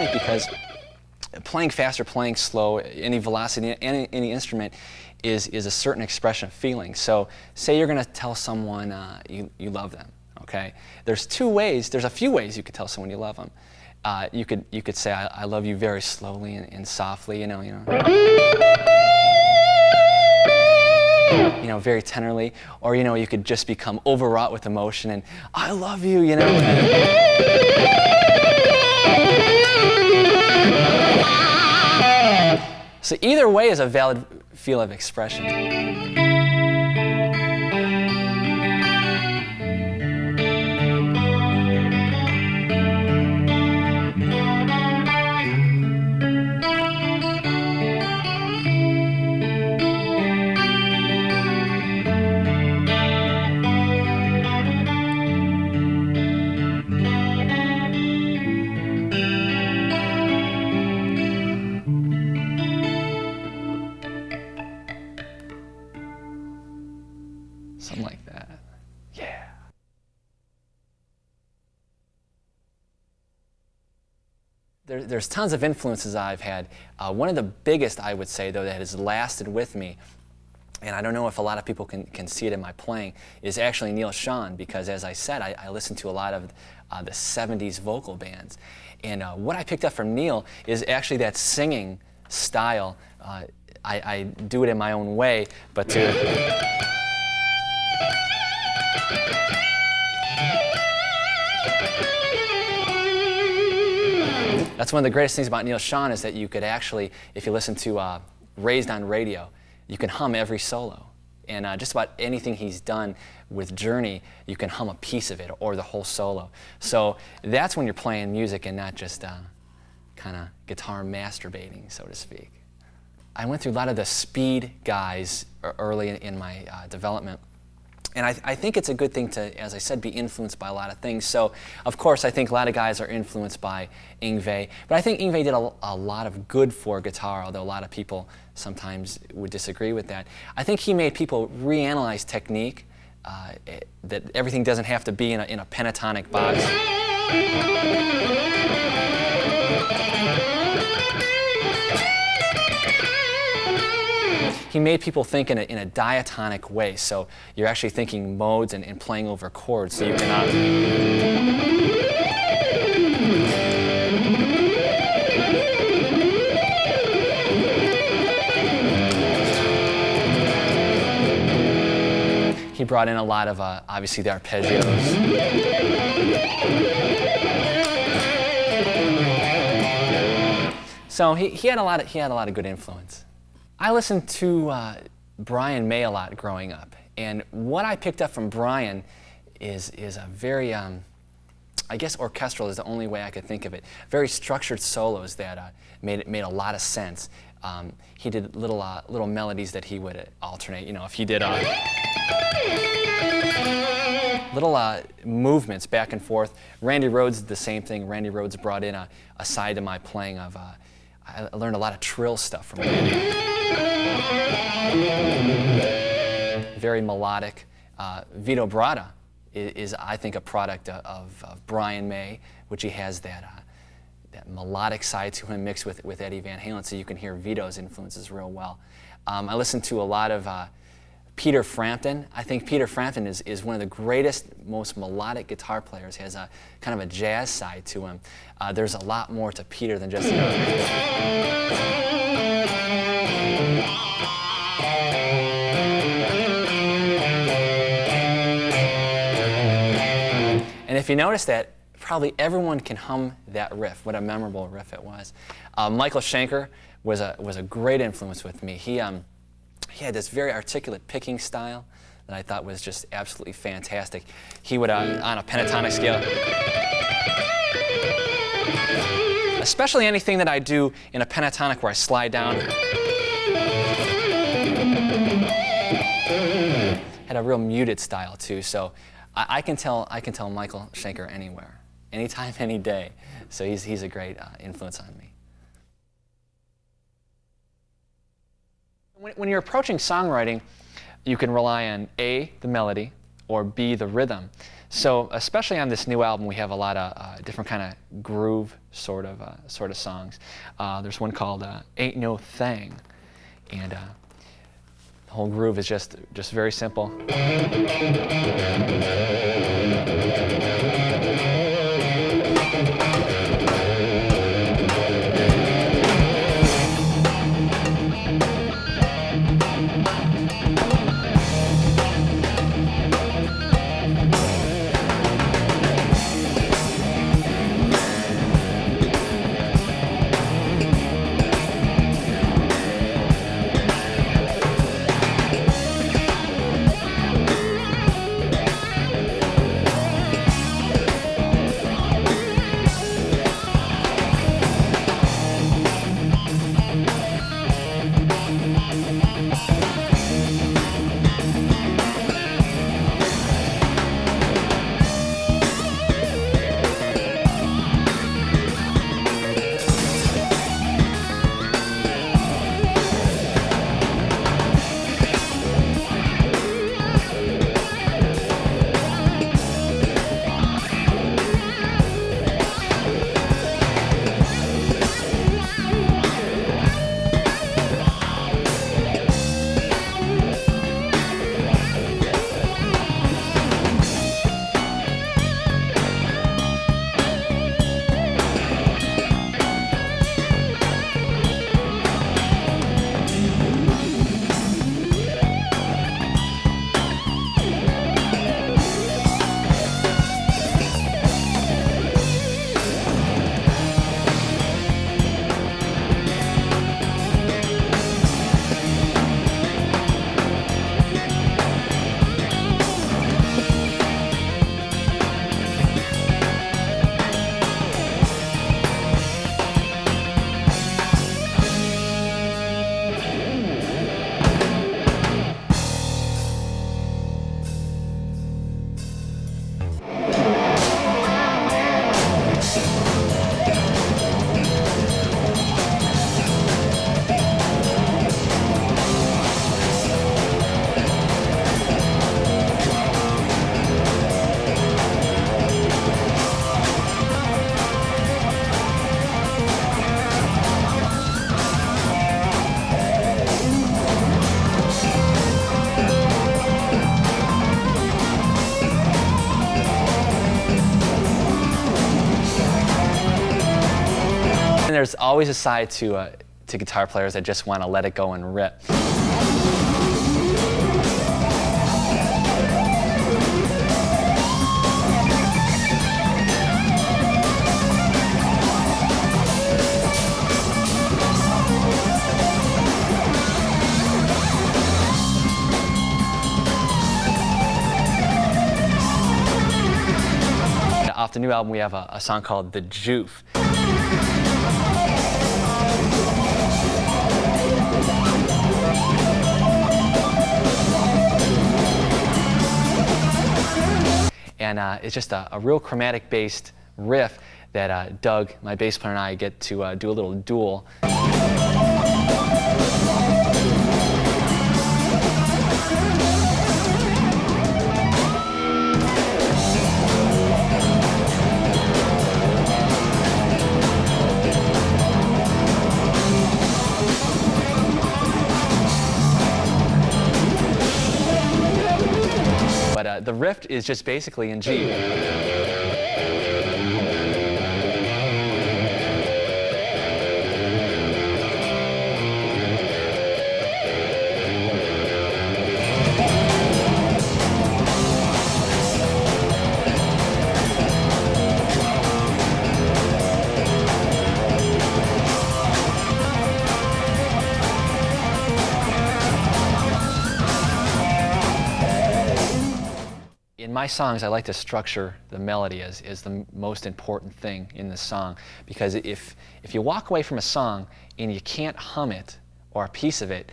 point because playing fast or playing slow, any velocity, any instrument is a certain expression of feeling. So say you're going to tell someone you love them, okay? There's a few ways you could tell someone you love them. You could say, I love you very slowly and softly, you know, very tenderly, or, you could just become overwrought with emotion and, I love you, So either way is a valid field of expression. Something like that. Yeah. There's tons of influences I've had. One of the biggest, I would say, though, that has lasted with me, and I don't know if a lot of people can see it in my playing, is actually Neal Schon, because as I said, I listened to a lot of the 70s vocal bands. And what I picked up from Neal is actually that singing style. I do it in my own way, but that's one of the greatest things about Neal Schon is that you could actually, if you listen to Raised on Radio, you can hum every solo. And just about anything he's done with Journey, you can hum a piece of it or the whole solo. So that's when you're playing music and not just kind of guitar masturbating, so to speak. I went through a lot of the speed guys early in my development. And I think it's a good thing to, as I said, be influenced by a lot of things. So, of course, I think a lot of guys are influenced by Yngwie. But I think Yngwie did a lot of good for guitar, although a lot of people sometimes would disagree with that. I think he made people reanalyze technique, that everything doesn't have to be in a pentatonic box. He made people think in a diatonic way, so you're actually thinking modes and playing over chords, so you cannot. He brought in a lot of, obviously, the arpeggios. So he had a lot of good influence. I listened to Brian May a lot growing up, and what I picked up from Brian is a very, I guess orchestral is the only way I could think of it. Very structured solos that made a lot of sense. He did little melodies that he would alternate. If he did little movements back and forth. Randy Rhoads did the same thing. Randy Rhoads brought in a side to my playing of. I learned a lot of trill stuff from Randy. Very melodic. Vito Bratta is, I think, a product of Brian May, which he has that melodic side to him mixed with Eddie Van Halen, so you can hear Vito's influences real well. I listened to a lot of Peter Frampton. I think Peter Frampton is one of the greatest, most melodic guitar players. He has a kind of a jazz side to him. There's a lot more to Peter than just And if you notice that, probably everyone can hum that riff. What a memorable riff it was. Michael Schenker was a great influence with me. He had this very articulate picking style that I thought was just absolutely fantastic. He would, on a pentatonic scale, especially anything that I do in a pentatonic where I slide down, had a real muted style too. So I can tell Michael Schenker anywhere, anytime, any day. So he's a great influence on me. When you're approaching songwriting, you can rely on A, the melody, or be the rhythm. So especially on this new album, we have a lot of different kind of groove sort of songs. There's one called "Ain't No Thing," and the whole groove is just very simple. And there's always a side to guitar players that just want to let it go and rip. Off the new album, we have a song called "The Joof." And it's just a real chromatic-based riff that Doug, my bass player, and I get to do a little duel. But the riff is just basically in G. In my songs, I like to structure the melody as the most important thing in the song, because if you walk away from a song and you can't hum it or a piece of it,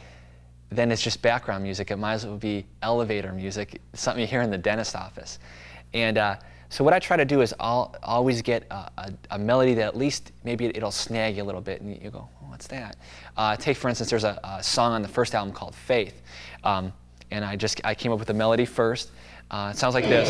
then it's just background music. It might as well be elevator music, something you hear in the dentist office. And so what I try to do is I'll always get a melody that at least maybe it'll snag you a little bit, and you go, oh, what's that? Take, for instance, there's a song on the first album called Faith. and I came up with the melody first. It sounds like this.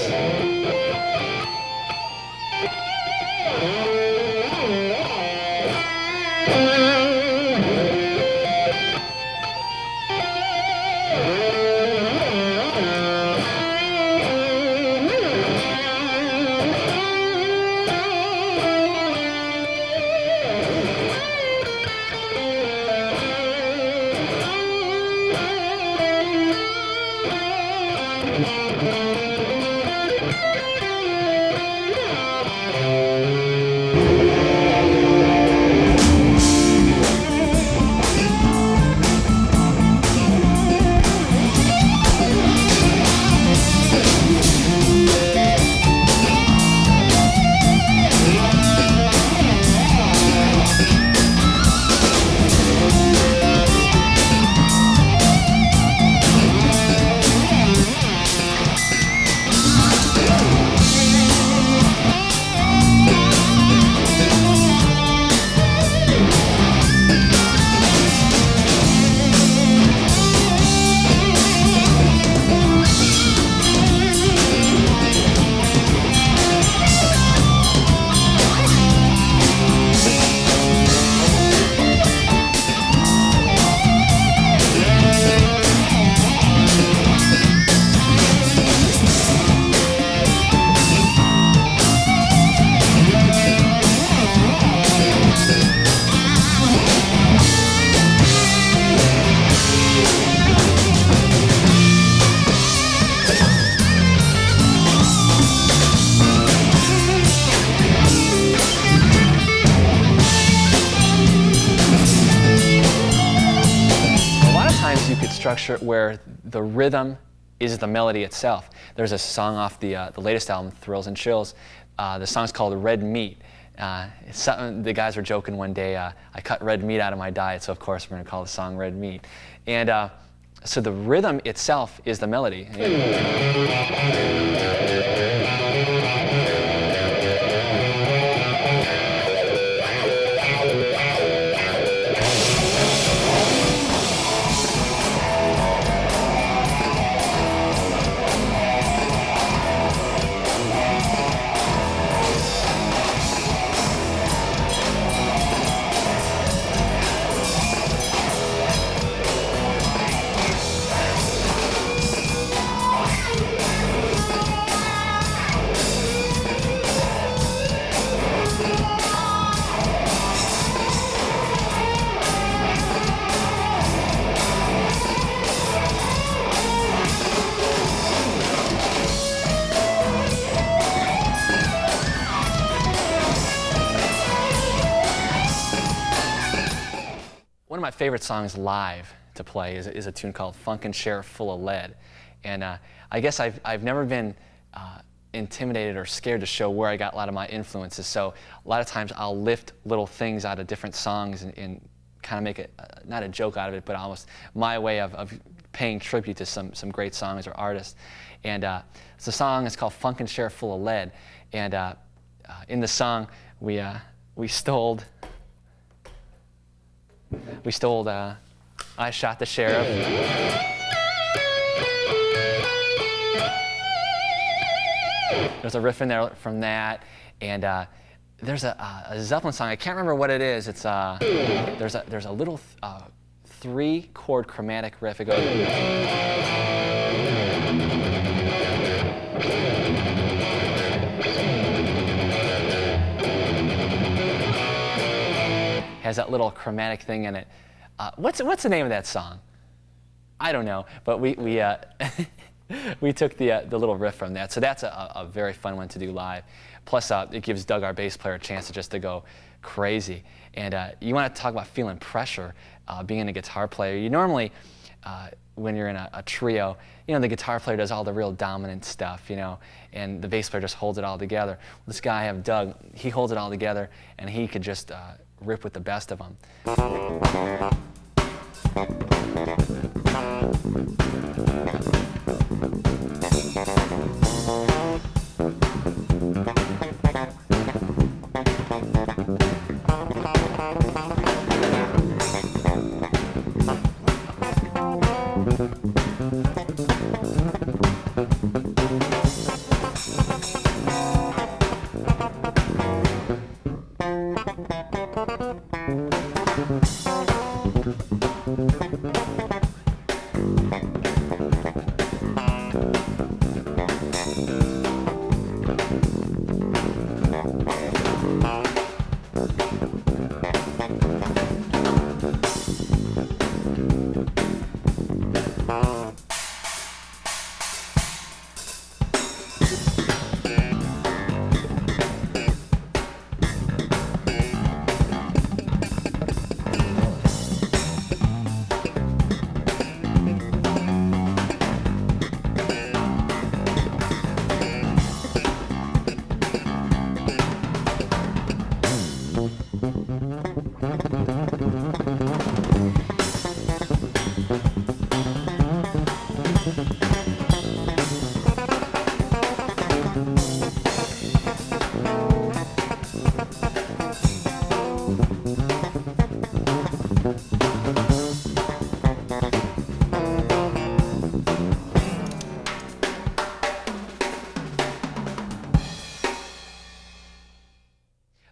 Structure where the rhythm is the melody itself. There's a song off the latest album, Thrills and Chills. The song's called Red Meat. It's something, the guys were joking one day, I cut red meat out of my diet, so of course we're going to call the song Red Meat. And so the rhythm itself is the melody. One of my favorite songs live to play is a tune called Funkin' Sheriff Full of Lead. And I guess I've never been intimidated or scared to show where I got a lot of my influences. So a lot of times I'll lift little things out of different songs and kind of make it, not a joke out of it, but almost my way of paying tribute to some great songs or artists. And the song is called Funkin' Sheriff Full of Lead. And in the song, we stole I Shot the Sheriff. There's a riff in there from that, and there's a Zeppelin song. I can't remember what it is. It's there's a little 3-chord chromatic riff. It goes. Has that little chromatic thing in it. What's the name of that song? I don't know, but we took the little riff from that. So that's a very fun one to do live. Plus, it gives Doug, our bass player, a chance to go crazy. And you want to talk about feeling pressure, being a guitar player. You normally, when you're in a trio, you know, the guitar player does all the real dominant stuff, you know, and the bass player just holds it all together. This guy I have, Doug, he holds it all together, and he could just rip with the best of them.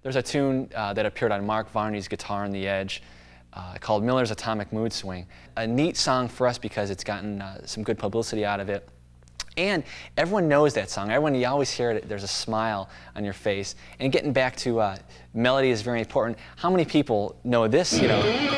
There's a tune that appeared on Mark Varney's Guitar on the Edge called Miller's Atomic Mood Swing. A neat song for us because it's gotten some good publicity out of it. And everyone knows that song. Everyone, you always hear it, there's a smile on your face. And getting back to melody is very important. How many people know this, you know?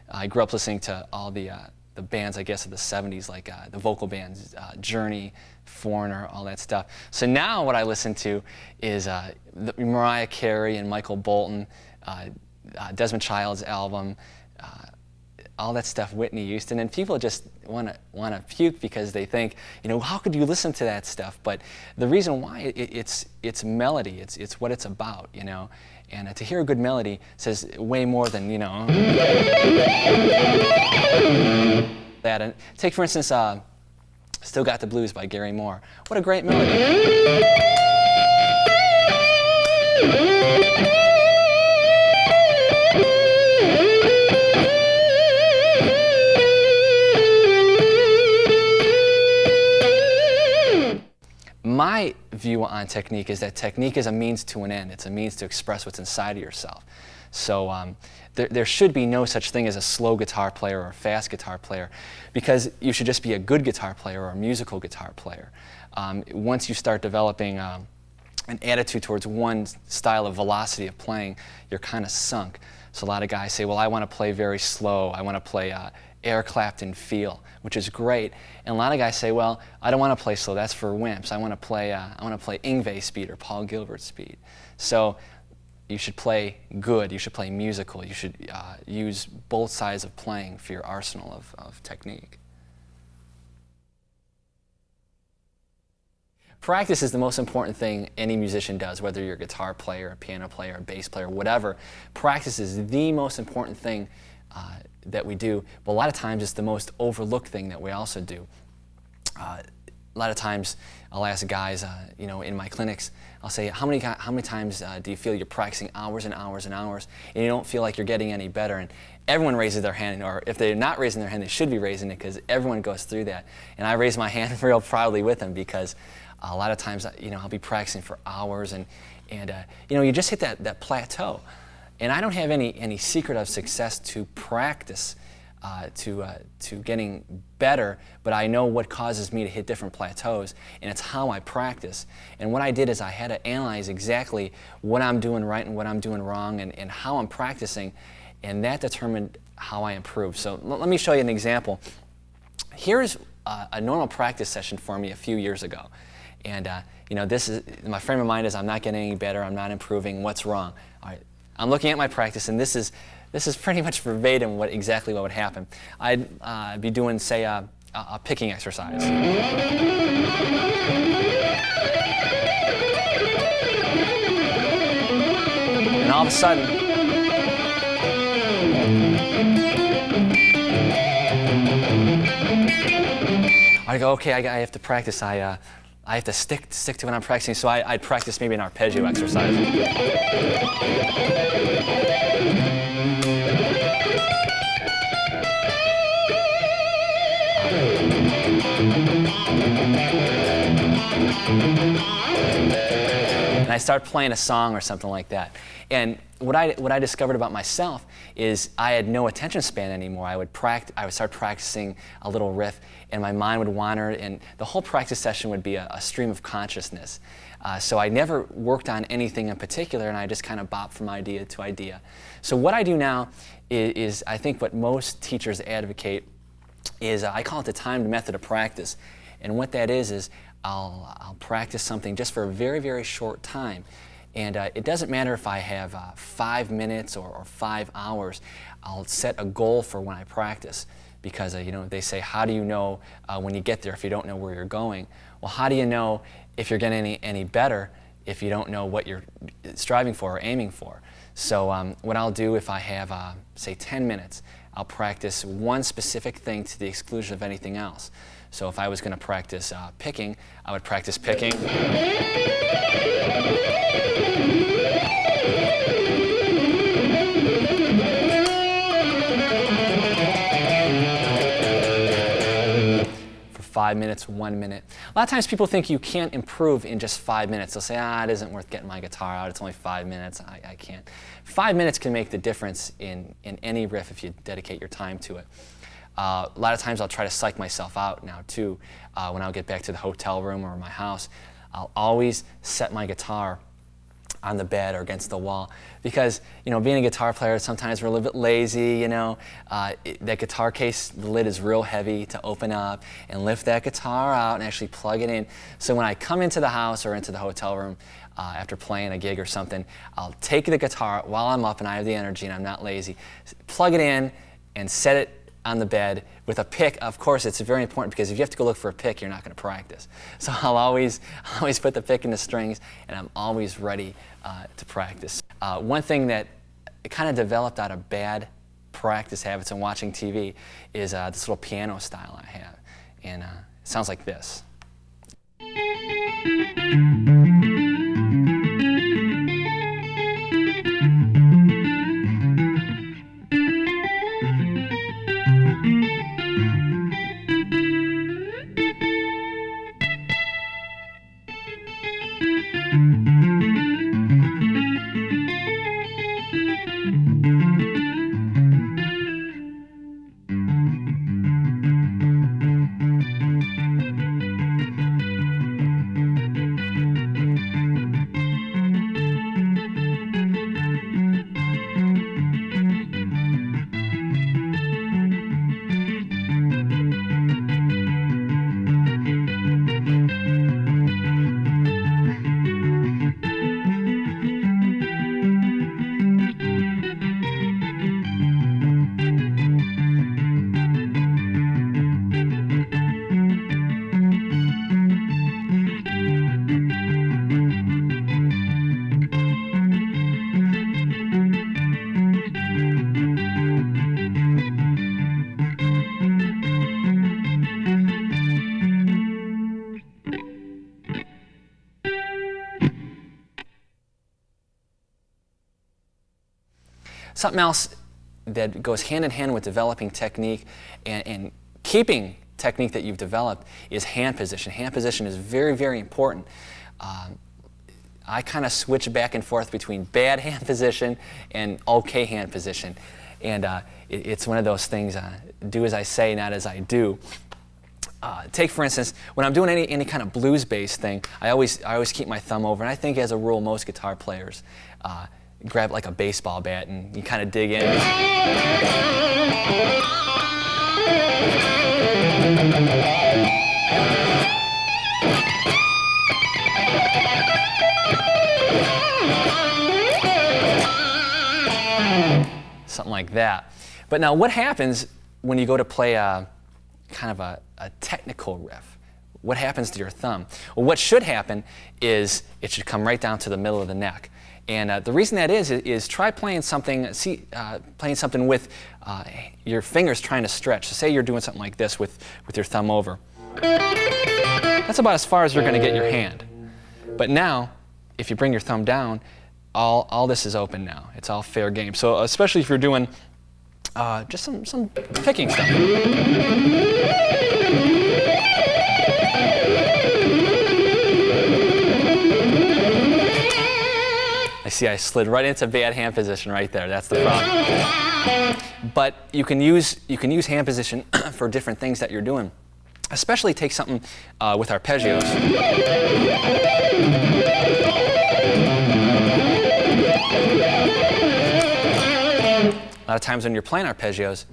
I grew up listening to all the bands, I guess, of the 70s, like the vocal bands, Journey, Foreigner, all that stuff. So now what I listen to is Mariah Carey and Michael Bolton, Desmond Child's album, all that stuff, Whitney Houston, and people just want to puke because they think, you know, how could you listen to that stuff? But the reason why, it's melody, it's what it's about, you know. And to hear a good melody says way more than, you know, that. And take, for instance, Still Got the Blues by Gary Moore. What a great melody. view on technique is that technique is a means to an end. It's a means to express what's inside of yourself. So there should be no such thing as a slow guitar player or a fast guitar player, because you should just be a good guitar player or a musical guitar player. Once you start developing an attitude towards one style of velocity of playing, you're kind of sunk. So a lot of guys say, well, I want to play very slow. I want to play Eric Clapton feel, which is great. And a lot of guys say, well, I don't want to play slow. That's for wimps. I want to play Yngwie speed or Paul Gilbert speed. So you should play good. You should play musical. You should use both sides of playing for your arsenal of technique. Practice is the most important thing any musician does, whether you're a guitar player, a piano player, a bass player, whatever. Practice is the most important thing that we do, but a lot of times it's the most overlooked thing that we also do. A lot of times I'll ask guys, in my clinics, I'll say, how many times do you feel you're practicing hours and hours and hours and you don't feel like you're getting any better? And everyone raises their hand, or if they're not raising their hand, they should be raising it, because everyone goes through that. And I raise my hand real proudly with them, because a lot of times, I'll be practicing for hours, and you just hit that plateau. And I don't have any secret of success to practice, to getting better, but I know what causes me to hit different plateaus, and it's how I practice. And what I did is I had to analyze exactly what I'm doing right and what I'm doing wrong, and how I'm practicing, and that determined how I improved. So let me show you an example. Here's a normal practice session for me a few years ago. And this is my frame of mind is I'm not getting any better, I'm not improving. What's wrong? All right, I'm looking at my practice, and this is pretty much verbatim exactly what would happen. I'd be doing, say, a picking exercise. And all of a sudden, I go, okay, I have to practice. I have to stick to what I'm practicing, so I'd practice maybe an arpeggio exercise. And I start playing a song or something like that. And what I discovered about myself is I had no attention span anymore. I would start practicing a little riff, and my mind would wander, and the whole practice session would be a stream of consciousness. So I never worked on anything in particular, and I just kind of bopped from idea to idea. So what I do now is I think what most teachers advocate is I call it the timed method of practice. And what that is I'll practice something just for a very, very short time. And it doesn't matter if I have 5 minutes or 5 hours. I'll set a goal for when I practice, because they say, how do you know when you get there if you don't know where you're going? Well, how do you know if you're getting any better if you don't know what you're striving for or aiming for? So what I'll do, if I have, say, 10 minutes, I'll practice one specific thing to the exclusion of anything else. So if I was going to practice picking, I would practice picking. For 5 minutes, 1 minute. A lot of times people think you can't improve in just 5 minutes. They'll say, it isn't worth getting my guitar out. It's only 5 minutes. I can't. 5 minutes can make the difference in any riff if you dedicate your time to it. A lot of times I'll try to psych myself out now too. When I'll get back to the hotel room or my house, I'll always set my guitar on the bed or against the wall, because being a guitar player, sometimes we're a little bit lazy. That guitar case, the lid is real heavy to open up and lift that guitar out and actually plug it in. So when I come into the house or into the hotel room after playing a gig or something, I'll take the guitar while I'm up and I have the energy and I'm not lazy, plug it in and set it on the bed with a pick. Of course, it's very important, because if you have to go look for a pick, you're not going to practice. So I'll always put the pick in the strings, and I'm always ready to practice. One thing that kind of developed out of bad practice habits and watching TV is this little piano style I have, and it sounds like this. Something else that goes hand in hand with developing technique and keeping technique that you've developed is hand position. Hand position is very, very important. I kind of switch back and forth between bad hand position and okay hand position. And it's one of those things, do as I say, not as I do. Take, for instance, when I'm doing any kind of blues-based thing, I always keep my thumb over, and I think as a rule most guitar players grab like a baseball bat and you kind of dig in. Something like that. But now what happens when you go to play kind of a technical riff? What happens to your thumb? Well, what should happen is it should come right down to the middle of the neck. And the reason that is try playing something, playing something with your fingers trying to stretch. So say you're doing something like this with your thumb over. That's about as far as you're going to get your hand. But now, if you bring your thumb down, all this is open now. It's all fair game. So especially if you're doing just some picking stuff. I see I slid right into bad hand position right there. That's the problem. But you can use hand position for different things that you're doing. Especially take something with arpeggios. A lot of times when you're playing arpeggios,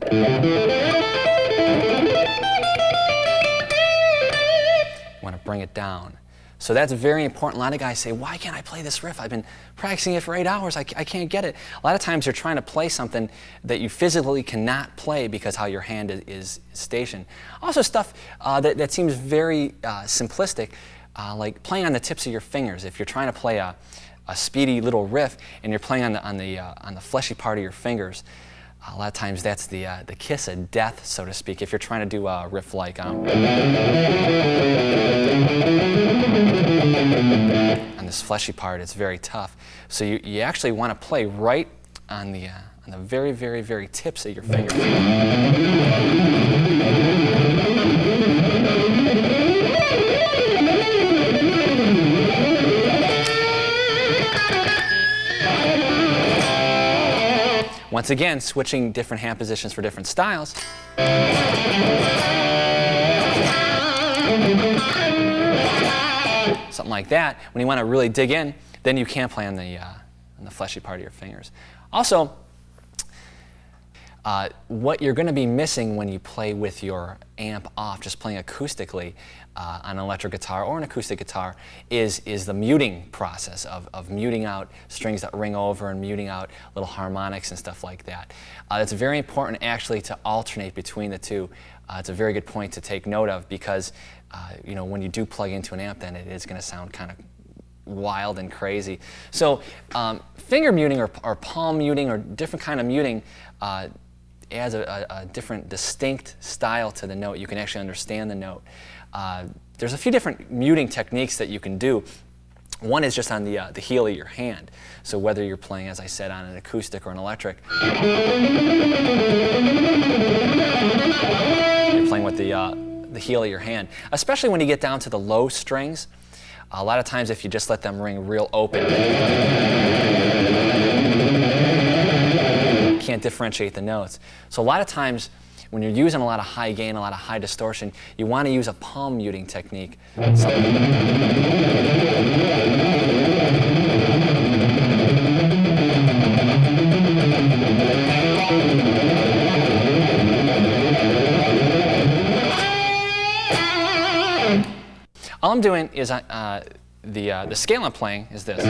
you want to bring it down. So that's very important. A lot of guys say, why can't I play this riff? I've been practicing it for 8 hours. I can't get it. A lot of times you're trying to play something that you physically cannot play because how your hand is stationed. Also stuff that seems very simplistic, like playing on the tips of your fingers. If you're trying to play a speedy little riff and you're playing on the fleshy part of your fingers, a lot of times that's the kiss of death, so to speak, if you're trying to do a riff like on this fleshy part. It's very tough. So you actually want to play right on the very, very, very tips of your fingers. Once again, switching different hand positions for different styles. Something like that. When you want to really dig in, then you can play on the fleshy part of your fingers. Also, what you're going to be missing when you play with your amp off, just playing acoustically on an electric guitar or an acoustic guitar, is the muting process of muting out strings that ring over and muting out little harmonics and stuff like that. It's very important actually to alternate between the two. It's a very good point to take note of because when you do plug into an amp, then it is going to sound kind of wild and crazy. So finger muting or palm muting or different kind of muting adds a different distinct style to the note. You can actually understand the note. There's a few different muting techniques that you can do. One is just on the heel of your hand. So whether you're playing, as I said, on an acoustic or an electric, you're playing with the heel of your hand. Especially when you get down to the low strings, a lot of times if you just let them ring real open, you can't differentiate the notes. So a lot of times when you're using a lot of high gain, a lot of high distortion, you want to use a palm muting technique. All I'm doing is the scale I'm playing is this.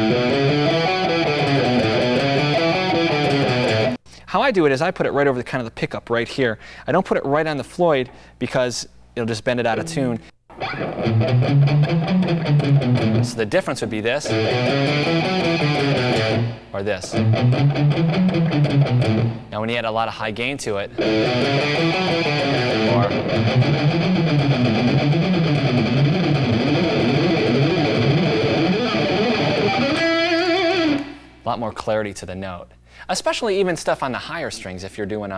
How I do it is I put it right over the kind of the pickup right here. I don't put it right on the Floyd because it'll just bend it out of tune. So the difference would be this or this. Now when you add a lot of high gain to it, or a lot more clarity to the note. Especially even stuff on the higher strings if you're doing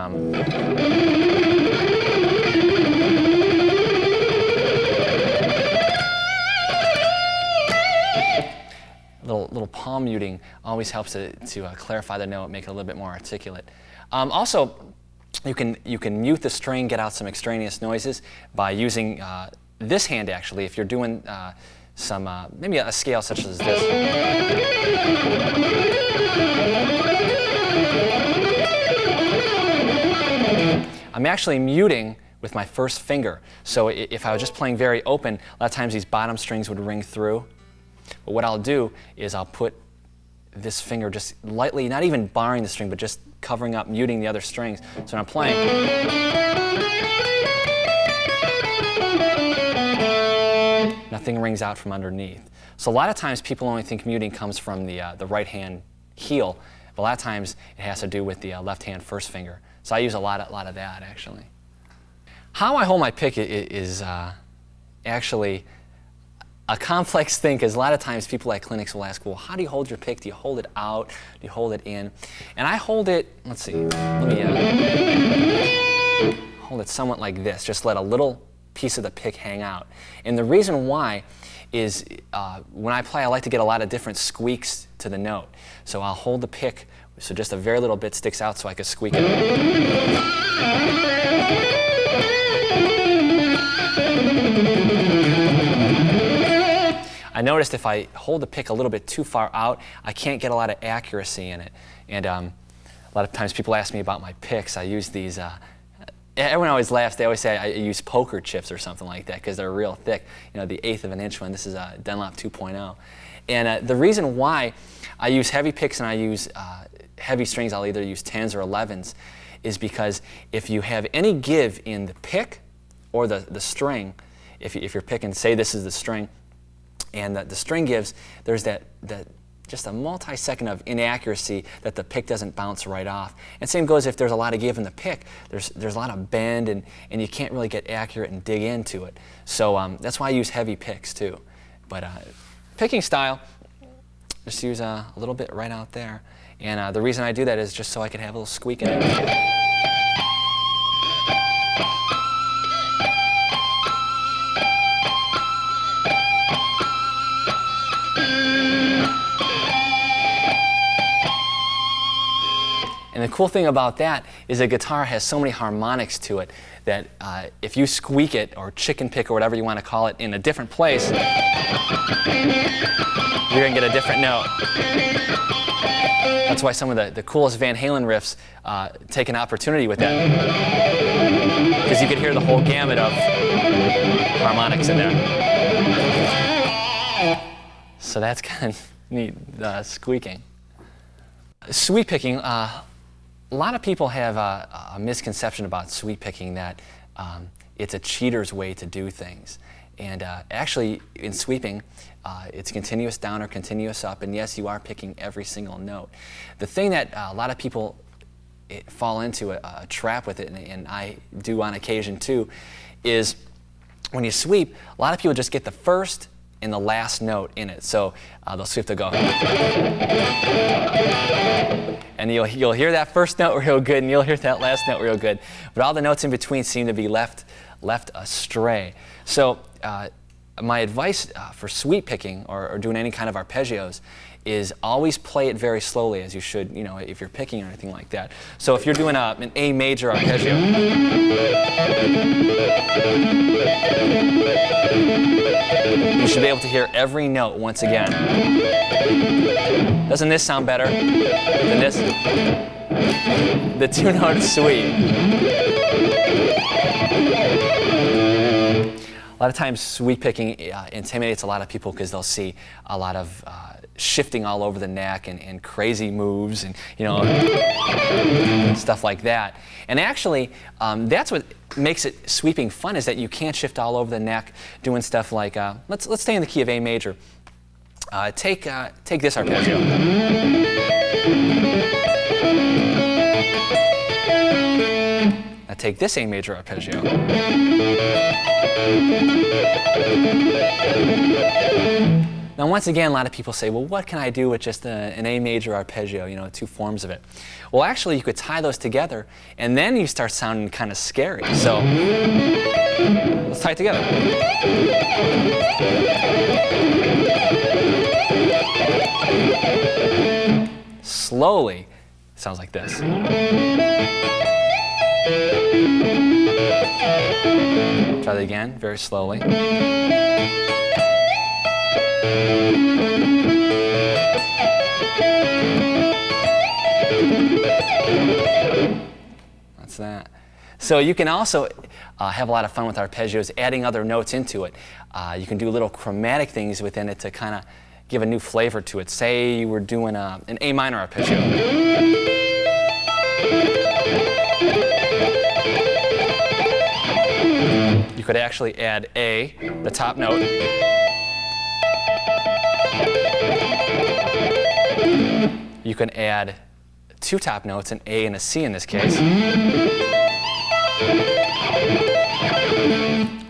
little palm muting always helps to clarify the note, make it a little bit more articulate. Also, you can mute the string, get out some extraneous noises by using this hand actually. If you're doing some maybe a scale such as this. I'm actually muting with my first finger. So if I was just playing very open, a lot of times these bottom strings would ring through. But what I'll do is I'll put this finger just lightly, not even barring the string, but just covering up, muting the other strings. So when I'm playing, nothing rings out from underneath. So a lot of times people only think muting comes from the right hand heel, but a lot of times it has to do with the left hand first finger. So I use a lot of that actually. How I hold my pick is actually a complex thing, because a lot of times people at clinics will ask, well, how do you hold your pick? Do you hold it out? Do you hold it in? And I hold it, let's see, let me hold it somewhat like this. Just let a little piece of the pick hang out. And the reason why is when I play, I like to get a lot of different squeaks to the note. So I'll hold the pick so just a very little bit sticks out so I can squeak it. I noticed if I hold the pick a little bit too far out, I can't get a lot of accuracy in it. And a lot of times people ask me about my picks. I use these, everyone always laughs. They always say I use poker chips or something like that because they're real thick. You know, the 1/8 of an inch one. This is a Dunlop 2.0. And the reason why I use heavy picks and I use heavy strings, I'll either use 10s or 11s, is because if you have any give in the pick or the string, if you're picking, say this is the string, and the string gives, there's that just a multi-second of inaccuracy that the pick doesn't bounce right off. And same goes if there's a lot of give in the pick. There's a lot of bend, and you can't really get accurate and dig into it. So that's why I use heavy picks too. But picking style, just use a little bit right out there. And the reason I do that is just so I can have a little squeak in it. And the cool thing about that is a guitar has so many harmonics to it that if you squeak it, or chicken pick, or whatever you want to call it, in a different place, you're going to get a different note. That's why some of the coolest Van Halen riffs take an opportunity with that, because you can hear the whole gamut of harmonics in there. So that's kind of neat, squeaking. Sweep picking. A lot of people have a misconception about sweep picking, that it's a cheater's way to do things. And actually, in sweeping, it's continuous down or continuous up, and yes, you are picking every single note. The thing that a lot of people fall into a trap with it, and I do on occasion too, is when you sweep, a lot of people just get the first and the last note in it. So they'll sweep, they'll go, and you'll hear that first note real good, and you'll hear that last note real good, but all the notes in between seem to be left astray. So my advice for sweep picking or doing any kind of arpeggios is always play it very slowly, as you should, you know, if you're picking or anything like that. So if you're doing an A major arpeggio, you should be able to hear every note once again. Doesn't this sound better than this? The two-note sweep. A lot of times sweep picking intimidates a lot of people because they'll see a lot of shifting all over the neck and crazy moves and, you know, stuff like that. And actually, that's what makes it sweeping fun, is that you can't shift all over the neck doing stuff like, let's stay in the key of A major. Take this arpeggio. Now take this A major arpeggio. Now, once again, a lot of people say, well, what can I do with just an A major arpeggio, you know, two forms of it? Well, actually, you could tie those together, and then you start sounding kind of scary. So, let's tie it together. Slowly, it sounds like this. Try that again, very slowly. That's that. So you can also have a lot of fun with arpeggios, adding other notes into it. You can do little chromatic things within it to kind of give a new flavor to it. Say you were doing an A minor arpeggio. You could actually add A, the top note. You can add two top notes, an A and a C in this case.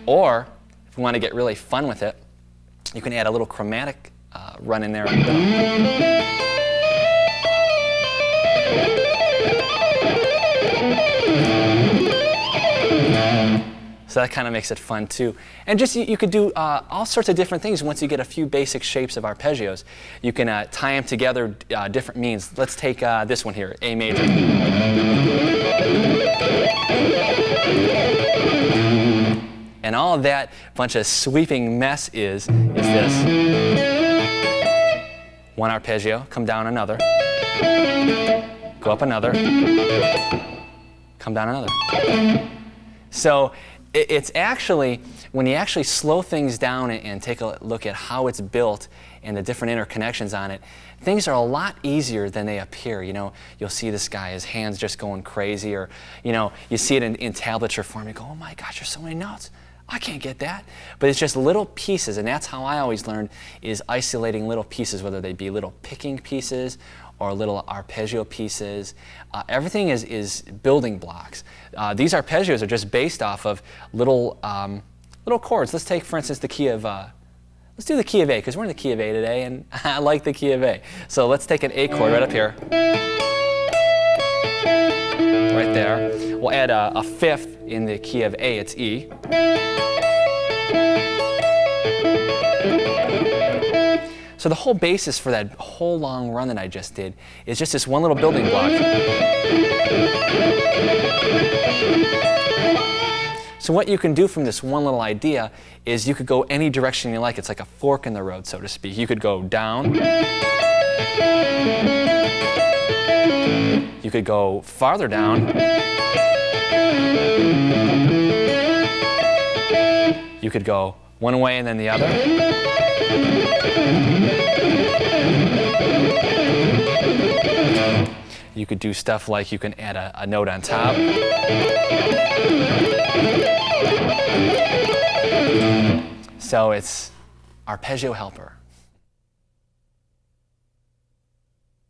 Or, if you want to get really fun with it, you can add a little chromatic run in there. So that kind of makes it fun too. And just you could do all sorts of different things once you get a few basic shapes of arpeggios. You can tie them together different means. Let's take this one here, A major. And all of that bunch of sweeping mess is this. One arpeggio, come down another, go up another, come down another. So it's actually, when you actually slow things down and take a look at how it's built and the different interconnections on it, things are a lot easier than they appear. You know, you'll see this guy, his hands just going crazy, or, you know, you see it in tablature form, you go, oh my gosh, there's so many notes. I can't get that. But it's just little pieces, and that's how I always learned, is isolating little pieces, whether they be little picking pieces or little arpeggio pieces. Everything is building blocks. These arpeggios are just based off of little chords. Let's take, for instance, the key of, let's do the key of A, because we're in the key of A today, and I like the key of A. So let's take an A chord right up here. Right there. We'll add a fifth in the key of A, it's E. So the whole basis for that whole long run that I just did is just this one little building block. So what you can do from this one little idea is you could go any direction you like. It's like a fork in the road, so to speak. You could go down. You could go farther down. You could go one way and then the other. You could do stuff like you can add a note on top. So it's Arpeggio Helper.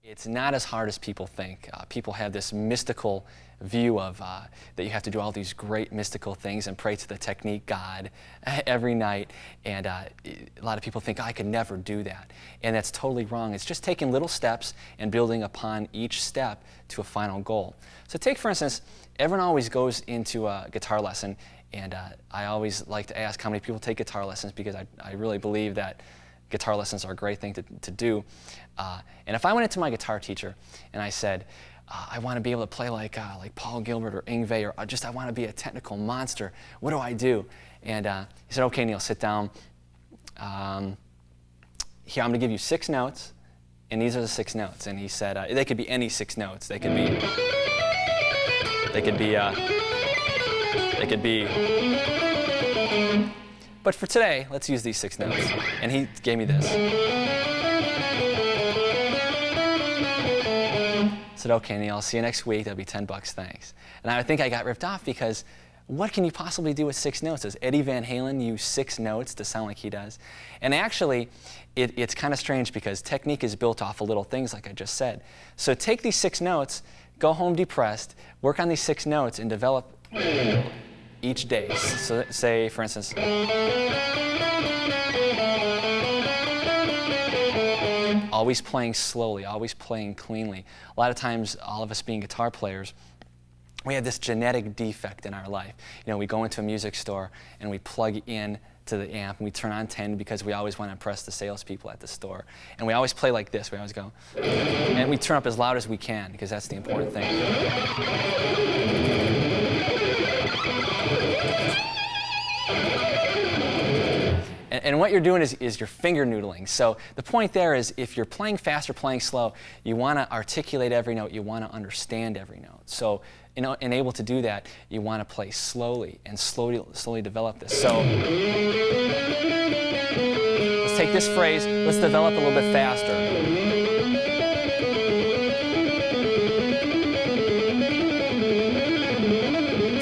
It's not as hard as people think. People have this mystical view of that you have to do all these great mystical things and pray to the technique God every night. And a lot of people think, I could never do that. And that's totally wrong. It's just taking little steps and building upon each step to a final goal. So take, for instance, everyone always goes into a guitar lesson, and I always like to ask how many people take guitar lessons, because I really believe that guitar lessons are a great thing to do. And if I went into my guitar teacher and I said, I want to be able to play like Paul Gilbert or Yngwie, or just I want to be a technical monster, what do I do? And he said, okay, Neil, sit down. Here, I'm going to give you 6 notes, and these are the 6 notes. And he said, they could be any 6 notes. They could be, but for today, let's use these 6 notes. And he gave me this. I said, okay, Neil, I'll see you next week. That'll be $10, thanks. And I think I got ripped off, because what can you possibly do with 6 notes? Does Eddie Van Halen use 6 notes to sound like he does? And actually, it's kind of strange, because technique is built off of little things, like I just said. So take these 6 notes, go home depressed, work on these 6 notes, and develop each day. So say, for instance, always playing slowly, always playing cleanly. A lot of times, all of us being guitar players, we have this genetic defect in our life. You know, we go into a music store and we plug in to the amp and we turn on 10 because we always want to impress the salespeople at the store. And we always play like this. We always go, and we turn up as loud as we can because that's the important thing. And what you're doing is you're finger noodling. So the point there is if you're playing fast or playing slow, you want to articulate every note, you want to understand every note. So and able to do that, you want to play slowly and slowly develop this. So let's take this phrase, let's develop a little bit faster.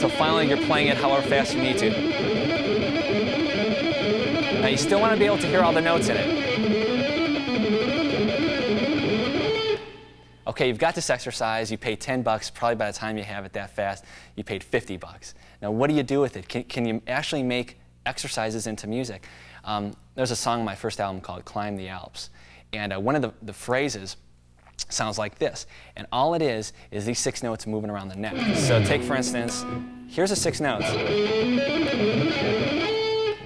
So finally you're playing it however fast you need to. Now you still want to be able to hear all the notes in it. Okay, you've got this exercise, you pay $10, probably by the time you have it that fast, you paid $50. Now what do you do with it? Can you actually make exercises into music? There's a song on my first album called Climb the Alps, and one of the phrases sounds like this, and all it is these 6 notes moving around the neck. So take for instance, here's the 6 notes.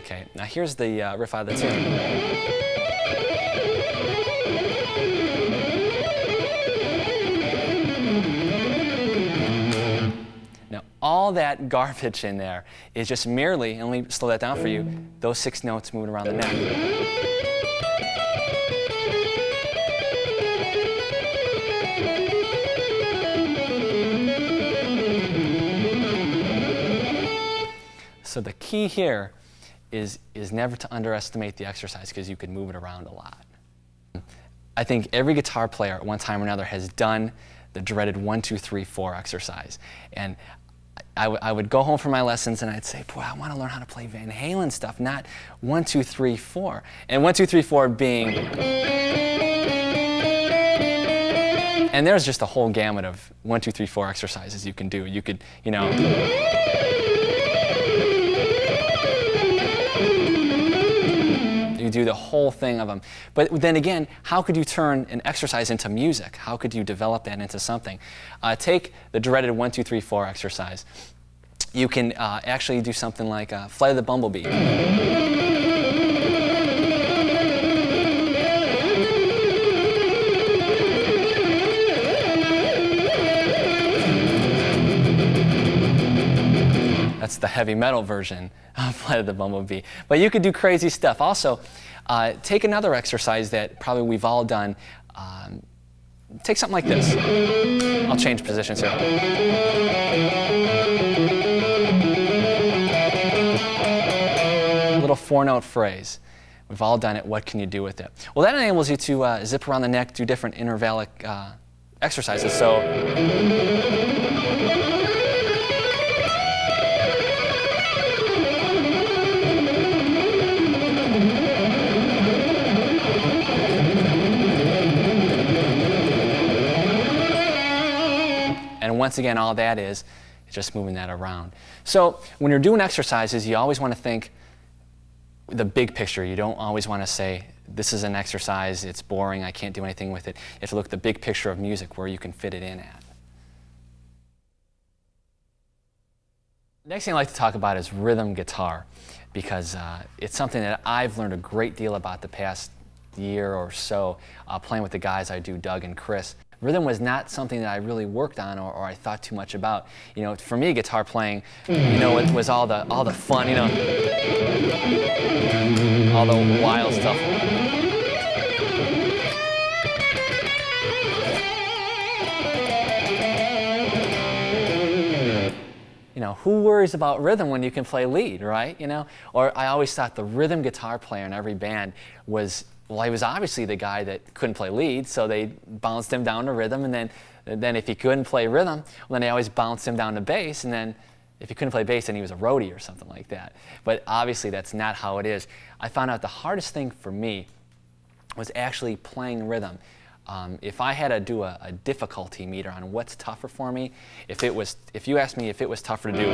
Okay, now here's the riff out of the tune. Now, all that garbage in there is just merely, and let me slow that down for you, those 6 notes moving around the neck. So the key here is never to underestimate the exercise because you could move it around a lot. I think every guitar player at one time or another has done the dreaded 1, 2, 3, 4 exercise. And I would go home from my lessons and I'd say, boy, I want to learn how to play Van Halen stuff, not 1, 2, 3, 4. And 1, 2, 3, 4 being... And there's just a whole gamut of 1, 2, 3, 4 exercises you can do. You could, you know... You do the whole thing of them. But then again, how could you turn an exercise into music? How could you develop that into something? Take the dreaded 1, 2, 3, 4 exercise. You can actually do something like Flight of the Bumblebee. That's the heavy metal version of Flight of the Bumblebee. But you could do crazy stuff. Also, take another exercise that probably we've all done. Take something like this. I'll change positions here. A little 4-note phrase. We've all done it. What can you do with it? Well, that enables you to zip around the neck, do different intervallic exercises. So. And once again, all that is just moving that around. So when you're doing exercises, you always want to think the big picture. You don't always want to say, this is an exercise, it's boring, I can't do anything with it. You have to look at the big picture of music, where you can fit it in at. The next thing I'd like to talk about is rhythm guitar, because it's something that I've learned a great deal about the past year or so, playing with the guys I do, Doug and Chris. Rhythm was not something that I really worked on or I thought too much about. You know, for me, guitar playing, you know, it was all the fun, you know, all the wild stuff. You know, who worries about rhythm when you can play lead, right? You know, or I always thought the rhythm guitar player in every band was, well, he was obviously the guy that couldn't play lead, so they bounced him down to rhythm, and then if he couldn't play rhythm, well, then they always bounced him down to bass, and then if he couldn't play bass, then he was a roadie or something like that. But obviously that's not how it is. I found out the hardest thing for me was actually playing rhythm. If I had to do a difficulty meter on what's tougher for me, if you asked me if it was tougher to do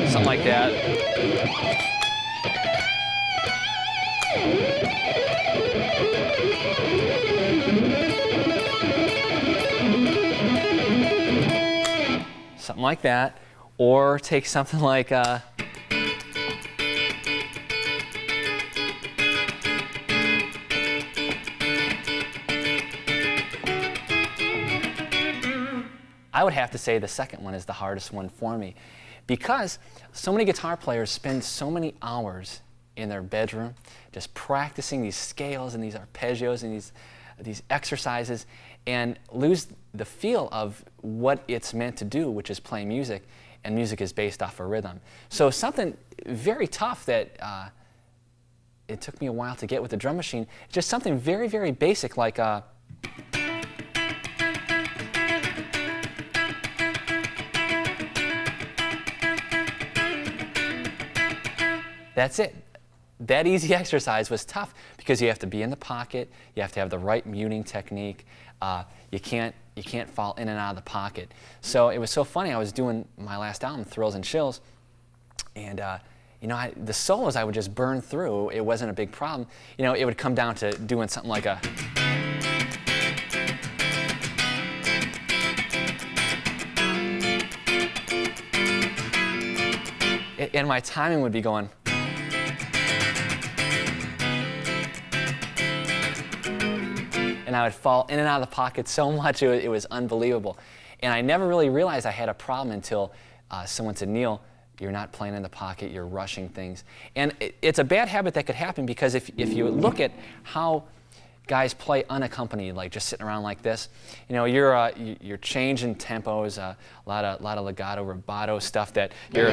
something like that, something like that, or take something like I would have to say the second one is the hardest one for me, because so many guitar players spend so many hours in their bedroom just practicing these scales and these arpeggios and these exercises, and lose the feel of what it's meant to do, which is play music, and music is based off a rhythm. So something very tough that it took me a while to get with the drum machine, just something very, very basic like that's it. That easy exercise was tough because you have to be in the pocket, you have to have the right muting technique, you can't fall in and out of the pocket. So it was so funny, I was doing my last album, Thrills and Chills, and you know, the solos I would just burn through. It wasn't a big problem. You know, it would come down to doing something like a and my timing would be going and I would fall in and out of the pocket so much, it was unbelievable. And I never really realized I had a problem until someone said, Neil, you're not playing in the pocket, you're rushing things. And it's a bad habit that could happen, because if you look at how guys play unaccompanied, like just sitting around like this, you know, you're changing tempos, a lot of legato, rubato stuff that you're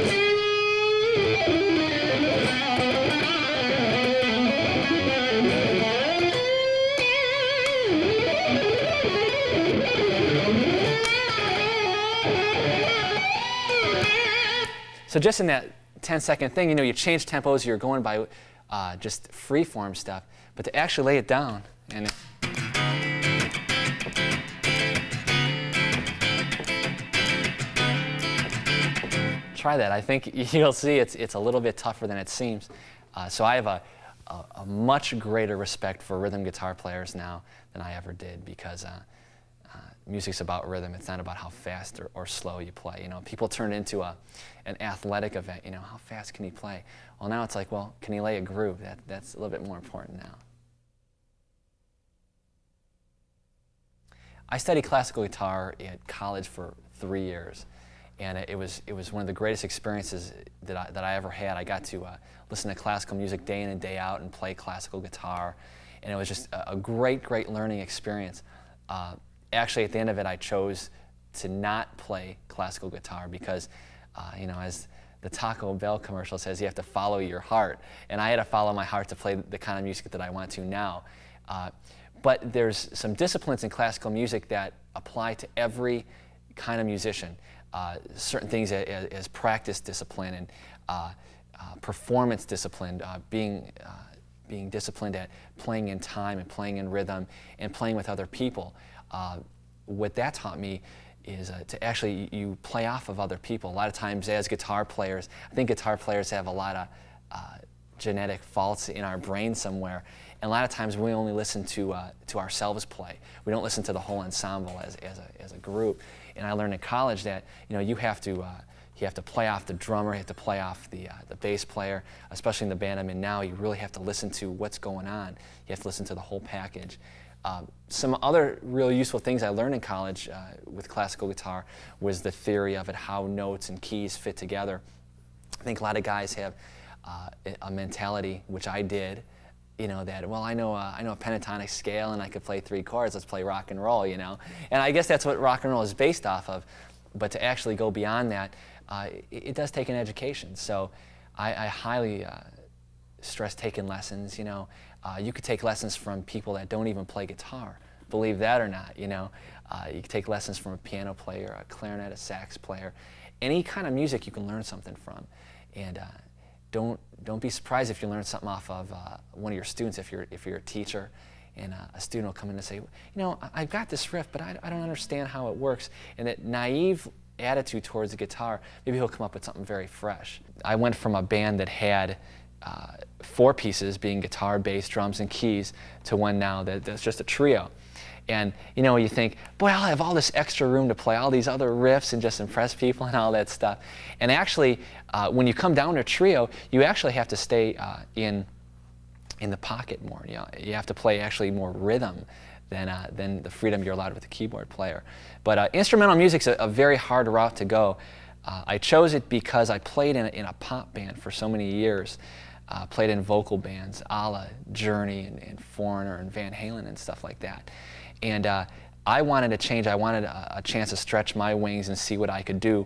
so just in that 10-second thing, you know, you change tempos, you're going by just free-form stuff, but to actually lay it down and try that. I think you'll see it's a little bit tougher than it seems. So I have a much greater respect for rhythm guitar players now than I ever did, because music's about rhythm. It's not about how fast or slow you play. You know, people turn it into an athletic event. You know, how fast can he play? Well, now it's like, well, can he lay a groove? That's a little bit more important now. I studied classical guitar at college for 3 years, and it was one of the greatest experiences that I ever had. I got to listen to classical music day in and day out and play classical guitar, and it was just a great learning experience. Actually, at the end of it, I chose to not play classical guitar because, you know, as the Taco Bell commercial says, you have to follow your heart. And I had to follow my heart to play the kind of music that I want to now. But there's some disciplines in classical music that apply to every kind of musician. Certain things as practice discipline and performance discipline, being disciplined at playing in time and playing in rhythm and playing with other people. What that taught me is to actually you play off of other people. A lot of times as guitar players, I think guitar players have a lot of genetic faults in our brain somewhere, and a lot of times we only listen to ourselves play. We don't listen to the whole ensemble as a group. And I learned in college that, you know, you have to play off the drummer, you have to play off the bass player, especially in the band I'm in now. You really have to listen to what's going on. You have to listen to the whole package. Some other really useful things I learned in college with classical guitar was the theory of it, how notes and keys fit together. I think a lot of guys have a mentality, which I did, you know, that, well, I know a pentatonic scale and I could play 3 chords, let's play rock and roll, you know. And I guess that's what rock and roll is based off of. But to actually go beyond that, it does take an education. So I highly stress taking lessons, you know. You could take lessons from people that don't even play guitar, believe that or not, you know. You could take lessons from a piano player, a clarinet, a sax player. Any kind of music you can learn something from. And don't be surprised if you learn something off of one of your students, if you're a teacher, and a student will come in and say, you know, I've got this riff, but I don't understand how it works. And that naive attitude towards the guitar, maybe he'll come up with something very fresh. I went from a band that had 4 pieces, being guitar, bass, drums, and keys, to one now that's just a trio. And you know, you think, boy, I'll have all this extra room to play all these other riffs and just impress people and all that stuff. And actually, when you come down to trio, you actually have to stay in the pocket more. You know, you have to play actually more rhythm than the freedom you're allowed with a keyboard player. But instrumental music's a very hard route to go. I chose it because I played in a pop band for so many years. Played in vocal bands, a la Journey and Foreigner and Van Halen and stuff like that. And I wanted a change. I wanted a chance to stretch my wings and see what I could do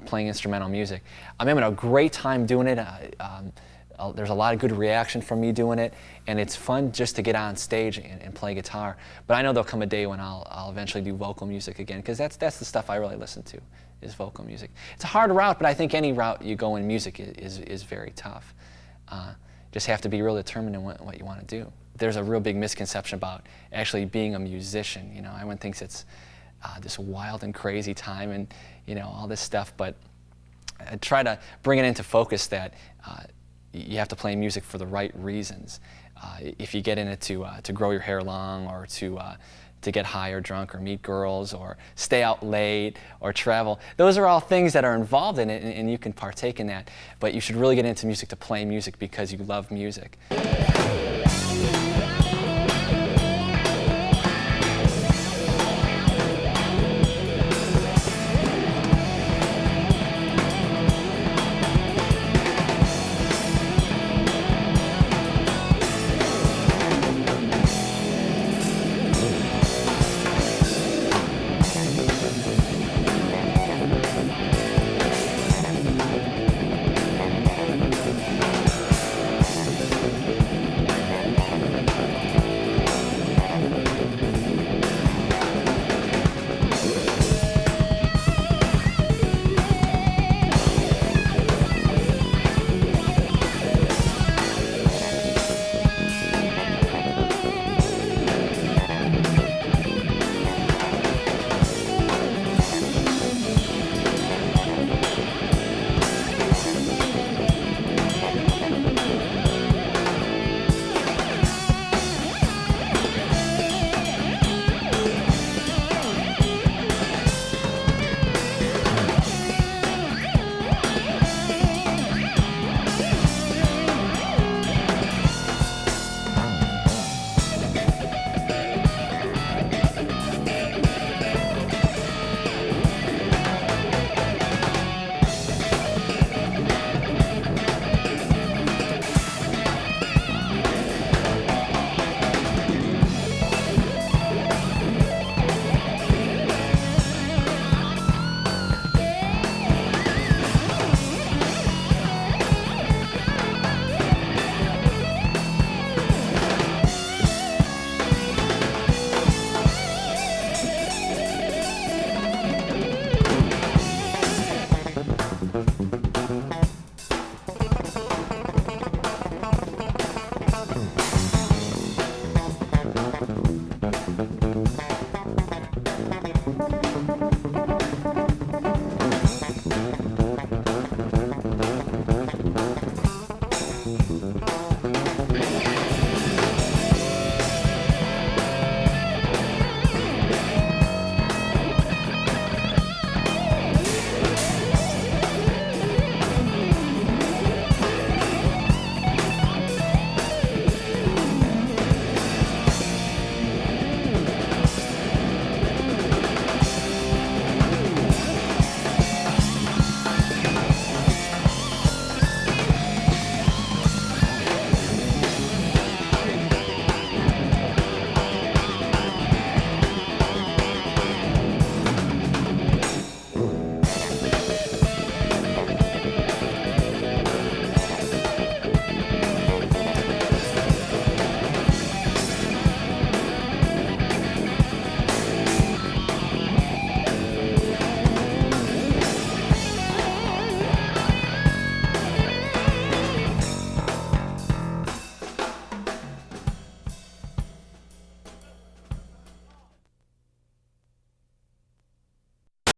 playing instrumental music. I'm having a great time doing it. There's a lot of good reaction from me doing it, and it's fun just to get on stage and play guitar. But I know there'll come a day when I'll eventually do vocal music again, because that's the stuff I really listen to, is vocal music. It's a hard route, but I think any route you go in music is very tough. Just have to be real determined in what you want to do. There's a real big misconception about actually being a musician. You know, everyone thinks it's this wild and crazy time and, you know, all this stuff, but I try to bring it into focus that you have to play music for the right reasons. If you get in it to grow your hair long, or to get high or drunk or meet girls or stay out late or travel, those are all things that are involved in it, and you can partake in that. But you should really get into music to play music because you love music.